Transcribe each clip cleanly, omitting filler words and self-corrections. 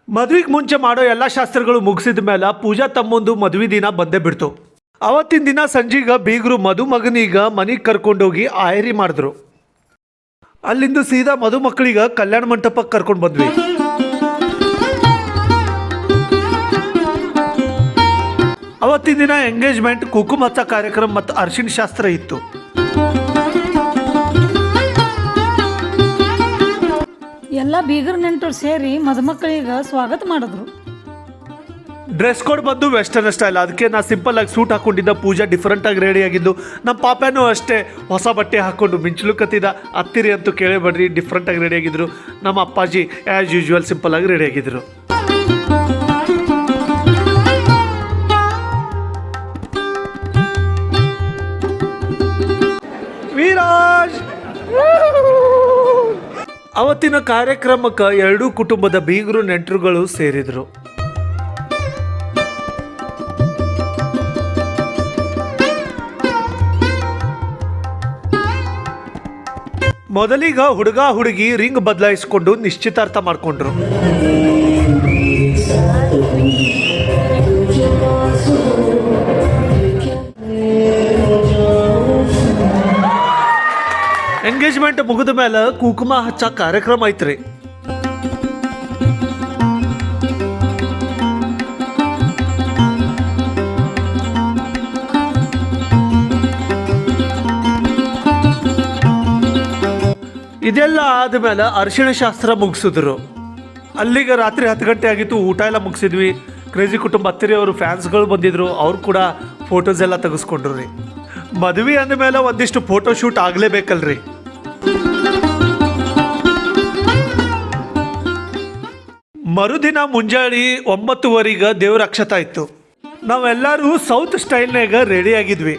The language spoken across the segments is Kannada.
ಮದುವೆಗೆ ಮುಂಚೆ ಮಾಡೋ ಎಲ್ಲ ಶಾಸ್ತ್ರಗಳು ಮುಗಿಸಿದ ಮೇಲೆ ಪೂಜಾ ತಮ್ಮೊಂದು ಮದುವೆ ದಿನ ಬಂದೇ ಬಿಡ್ತು. ಅವತ್ತಿನ ದಿನ ಸಂಜೆಗ ಬೀಗರು ಮದುಮಗನೀಗ ಮನೆಗೆ ಕರ್ಕೊಂಡೋಗಿ ಆಯರಿ ಮಾಡಿದ್ರು. ಅಲ್ಲಿಂದ ಸೀದಾ ಮದುಮಕ್ಕಳಿಗ ಕಲ್ಯಾಣ ಮಂಟಪಕ್ಕೆ ಕರ್ಕೊಂಡು ಬಂದ್ವಿ. ಅವತ್ತಿನ ದಿನ ಎಂಗೇಜ್ಮೆಂಟ್, ಕುಂಕುಮ ಹಚ್ಚ ಕಾರ್ಯಕ್ರಮ ಮತ್ತು ಅರಿಶಿಣ ಶಾಸ್ತ್ರ ಇತ್ತು. ಎಲ್ಲ ಬೀಗರ್ ನೆಂಟರು ಸೇರಿ ಮದುಮಕ್ಕಳಿಗೆ ಸ್ವಾಗತ ಮಾಡಿದ್ರು. ಡ್ರೆಸ್ ಕೋಡ್ ಬಂದು ವೆಸ್ಟರ್ನ್ ಸ್ಟೈಲ್. ಅದಕ್ಕೆ ನಾ ಸಿಂಪಲ್ ಆಗಿ ಸೂಟ್ ಹಾಕೊಂಡಿದ್ದ. ಪೂಜಾ ಡಿಫ್ರೆಂಟ್ ಆಗಿ ರೆಡಿ ಆಗಿದ್ದು. ನಮ್ಮ ಪಾಪನೂ ಅಷ್ಟೇ ಹೊಸ ಬಟ್ಟೆ ಹಾಕೊಂಡು ಮಿಂಚಲು ಕತ್ತಿದ. ಹತ್ತಿರಿ ಅಂತೂ ಕೇಳಬೇಡ್ರಿ, ಡಿಫ್ರೆಂಟ್ ಆಗಿ ರೆಡಿ ಆಗಿದ್ರು. ನಮ್ಮ ಅಪ್ಪಾಜಿ ಆ್ಯಸ್ ಯೂಶುವಲ್ ಸಿಂಪಲ್ ಆಗಿ ರೆಡಿ ಆಗಿದ್ರು. ವೀರಾಜ್ ಅವತ್ತಿನ ಕಾರ್ಯಕ್ರಮಕ್ಕೆ ಎರಡೂ ಕುಟುಂಬದ ಬೀಗರು ನೆಂಟರುಗಳು ಸೇರಿದ್ರು. ಮೊದಲಿಗ ಹುಡುಗ ಹುಡುಗಿ ರಿಂಗ್ ಬದಲಾಯಿಸಿಕೊಂಡು ನಿಶ್ಚಿತಾರ್ಥ ಮಾಡ್ಕೊಂಡ್ರು. ಎಂಗೇಜ್ಮೆಂಟ್ ಮುಗಿದ ಮೇಲೆ ಕುಂಕುಮ ಹಚ್ಚ ಕಾರ್ಯಕ್ರಮ ಐತ್ರಿ. ಇದೆಲ್ಲ ಆದ್ಮೇಲೆ ಅರಿಶಿಣ ಶಾಸ್ತ್ರ ಮುಗಿಸಿದ್ರು. ಅಲ್ಲಿಗೆ ರಾತ್ರಿ 10 ಗಂಟೆ ಆಗಿತ್ತು. ಊಟ ಎಲ್ಲ ಮುಗಿಸಿದ್ವಿ. ಕ್ರೇಜಿ ಕುಟುಂಬ ಹತ್ತಿರವರು ಫ್ಯಾನ್ಸ್ಗಳು ಬಂದಿದ್ರು. ಅವ್ರು ಕೂಡ ಫೋಟೋಸ್ ಎಲ್ಲ ತೆಗೆಸ್ಕೊಂಡ್ರು ರೀ. ಮದುವೆ ಅಂದಮೇಲೆ ಒಂದಿಷ್ಟು ಫೋಟೋ ಶೂಟ್ ಆಗಲೇಬೇಕಲ್ರಿ. ಮರುದಿನ ಮುಂಜಾನೆ 9:15 ದೇವ್ರ ಅಕ್ಷತಾ ಇತ್ತು. ನಾವೆಲ್ಲರೂ ಸೌತ್ ಸ್ಟೈಲ್ನಾಗ ರೆಡಿ ಆಗಿದ್ವಿ.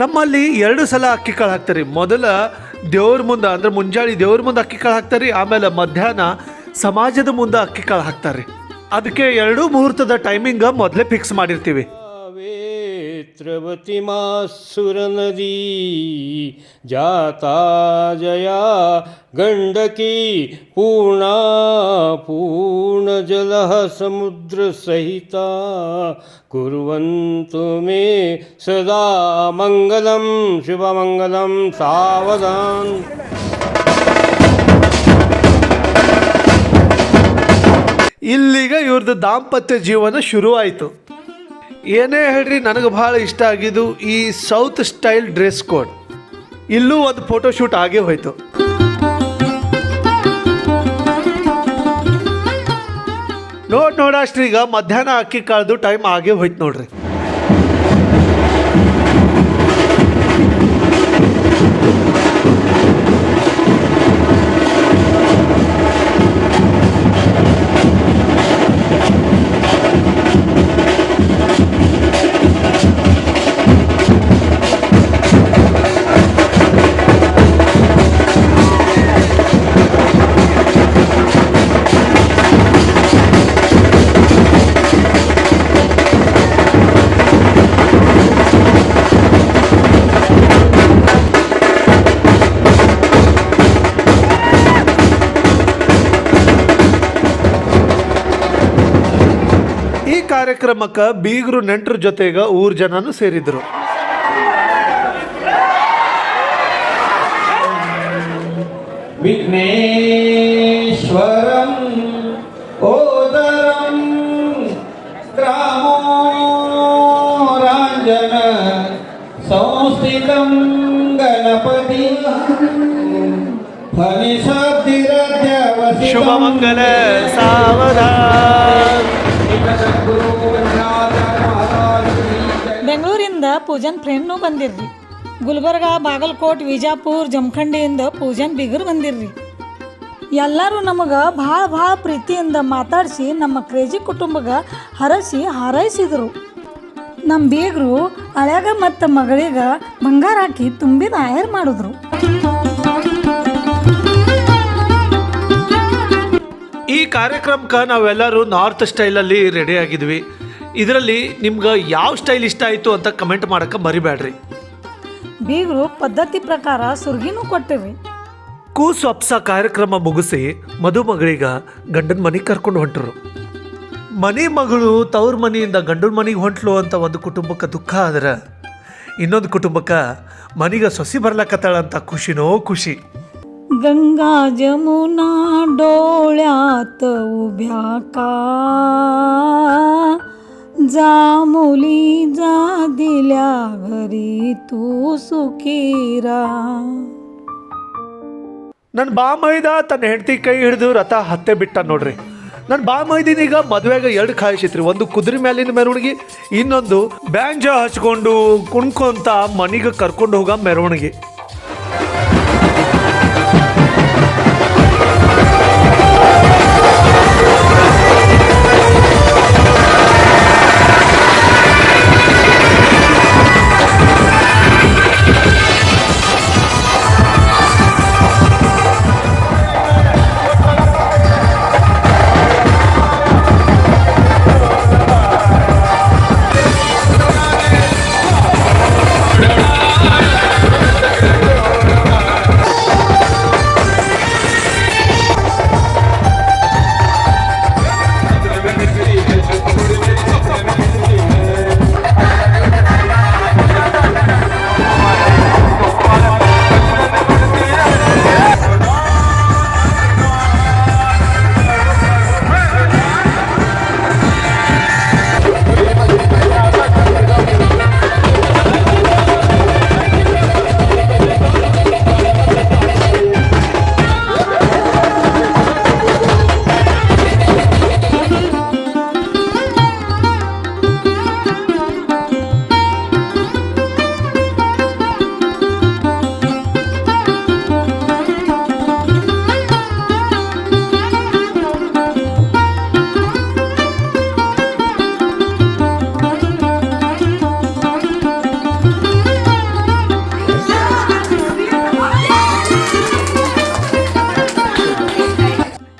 ನಮ್ಮಲ್ಲಿ 2 ಸಲ ಅಕ್ಕಿ ಕಾಳು ಹಾಕ್ತಾರೆ. ಮೊದಲ ದೇವ್ರ ಮುಂದೆ ಅಂದ್ರೆ ಮುಂಜಾನೆ ದೇವ್ರ ಮುಂದೆ ಅಕ್ಕಿ ಕಾಳು ಹಾಕ್ತಾರೆ. ಆಮೇಲೆ ಮಧ್ಯಾಹ್ನ ಸಮಾಜದ ಮುಂದೆ ಅಕ್ಕಿ ಕಾಳು ಹಾಕ್ತಾರೆ. ಅದಕ್ಕೆ 2 ಮುಹೂರ್ತದ ಟೈಮಿಂಗ್ ಮೊದಲೇ ಫಿಕ್ಸ್ ಮಾಡಿರ್ತೀವಿ. ವೇತ್ರವತಿ ಮಾಸುರ ನದಿ ಜಾತಾ ಜಯಾ ಗಂಡಕಿ ಪೂರ್ಣ ಪೂರ್ಣ ಜಲ ಸಮುದ್ರ ಸಹಿತ ಕುರ್ವಂತು ಮೇ ಸದಾ ಮಂಗಲಂ ಶುಭಮಂಗಲಂ ಸಾವಧಾನ್. ಇಲ್ಲಿಗ ಇವ್ರದ್ದು ದಾಂಪತ್ಯ ಜೀವನ ಶುರು ಆಯಿತು. ಏನೇ ಹೇಳ್ರಿ, ನನಗೆ ಭಾಳ ಇಷ್ಟ ಆಗಿದ್ದು ಈ ಸೌತ್ ಸ್ಟೈಲ್ ಡ್ರೆಸ್ ಕೋಡ್. ಇಲ್ಲೂ ಒಂದು ಫೋಟೋ ಶೂಟ್ ಆಗೇ ಹೋಯ್ತು. ನೋಡಷ್ಟ್ರೀಗ ಮಧ್ಯಾಹ್ನ ಅಕ್ಕಿ ಕಾಳ್ದು ಟೈಮ್ ಆಗೇ ಹೋಯ್ತು ನೋಡ್ರಿ. ಕಾರ್ಯಕ್ರಮಕ್ಕೆ ಬೀಗರು ನೆಂಟರ ಜೊತೆಗೆ ಊರ್ ಜನನು ಸೇರಿದ್ರು. ವಿಘ್ನೇಶ್ವರಂ ಓದರಂ ಗ್ರಾಮೋ ರಾಂಜನ ಸಂಸ್ಥಿತಂ ಗಣಪತಿ ಶುಭಮಂಗಲ ಸಾವಧಾನ. ಬೆಂಗಳೂರಿಂದ ಪೂಜನ್ ಫ್ರೆಂಡ್ನು ಬಂದಿರ್ರಿ. ಗುಲ್ಬರ್ಗ, ಬಾಗಲಕೋಟ್, ವಿಜಾಪುರ, ಜಮಖಂಡಿಯಿಂದ ಪೂಜನ್ ಬೀಗರು ಬಂದಿರ್ರಿ. ಎಲ್ಲರೂ ನಮಗೆ ಭಾಳ ಪ್ರೀತಿಯಿಂದ ಮಾತಾಡಿಸಿ ನಮ್ಮ ಕ್ರೇಜಿ ಕುಟುಂಬಗೆ ಹರಸಿ ಹಾರೈಸಿದರು. ನಮ್ಮ ಬೀಗರು ಹಳೆಗ ಮತ್ತು ಮಗಳಿಗೆ ಬಂಗಾರ ಹಾಕಿ ತುಂಬಿದ ಆಯರ್ ಮಾಡಿದ್ರು. ಈ ಕಾರ್ಯಕ್ರಮಕ್ಕೆ ನಾವೆಲ್ಲರೂ ನಾರ್ತ್ ಸ್ಟೈಲಲ್ಲಿ ರೆಡಿ ಆಗಿದ್ವಿ. ಇದರಲ್ಲಿ ನಿಮ್ಗೆ ಯಾವ ಸ್ಟೈಲ್ ಇಷ್ಟ ಆಯಿತು ಅಂತ ಕಮೆಂಟ್ ಮಾಡೋಕ್ಕೆ ಮರಿಬೇಡ್ರಿ. ಬೀಗರು ಪದ್ಧತಿ ಪ್ರಕಾರ ಸುರ್ಗಿನೂ ಕೊಟ್ಟಿವಿ. ಕೂಸೊಪ್ಸ ಕಾರ್ಯಕ್ರಮ ಮುಗಿಸಿ ಮದುಮಗಳಿಗ ಗಂಡನ ಮನೆಗೆ ಕರ್ಕೊಂಡು ಹೊಂಟರು. ಮನೆ ಮಗಳು ತವ್ರ ಮನೆಯಿಂದ ಗಂಡನ ಮನೆಗೆ ಹೊಂಟ್ಲು ಅಂತ ಒಂದು ಕುಟುಂಬಕ್ಕೆ ದುಃಖ ಆದ್ರೆ ಇನ್ನೊಂದು ಕುಟುಂಬಕ್ಕೆ ಮನೆಗೆ ಸೊಸಿ ಬರ್ಲಕತ್ತಾಳಂತ ಖುಷಿನೋ ಖುಷಿ. गंगा जमुना डोळ्यात उभ्या का, जा मुली जा दिल्या घरी तू सुखीरा. ನನ್ನ ಬಾಮೈದ ತನ್ನ ಹೆಂಡತಿ ಕೈ ಹಿಡಿದು ರಥ ಹತ್ತೆ ಬಿಟ್ಟ ನೋಡ್ರಿ. ನನ್ನ ಬಾಮೈದಿನೀಗ ಮದುವೆಗ 2 ಕಾಯಿಸಿತ್ರಿ. ಒಂದು ಕುದುರೆ ಮ್ಯಾಲಿನ ಮೆರವಣಿಗೆ, ಇನ್ನೊಂದು ಬ್ಯಾಂಜ ಹಚ್ಕೊಂಡು ಕುಣ್ಕೊಂತ ಮನೆಗೆ ಕರ್ಕೊಂಡು ಹೋಗೋ ಮೆರವಣಿಗೆ.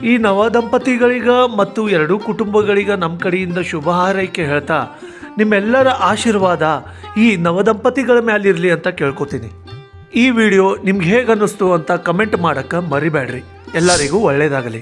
ಈ ನವದಂಪತಿಗಳಿಗ ಮತ್ತು ಎರಡೂ ಕುಟುಂಬಗಳಿಗ ನಮ್ಮ ಕಡೆಯಿಂದ ಶುಭ ಹಾರೈಕೆ ಹೇಳ್ತಾ ನಿಮ್ಮೆಲ್ಲರ ಆಶೀರ್ವಾದ ಈ ನವದಂಪತಿಗಳ ಮೇಲಿರಲಿ ಅಂತ ಕೇಳ್ಕೊತೀನಿ. ಈ ವಿಡಿಯೋ ನಿಮ್ಗೆ ಹೇಗೆ ಅನ್ನಿಸ್ತು ಅಂತ ಕಮೆಂಟ್ ಮಾಡೋಕ್ಕೆ ಮರಿಬೇಡ್ರಿ. ಎಲ್ಲರಿಗೂ ಒಳ್ಳೆಯದಾಗಲಿ.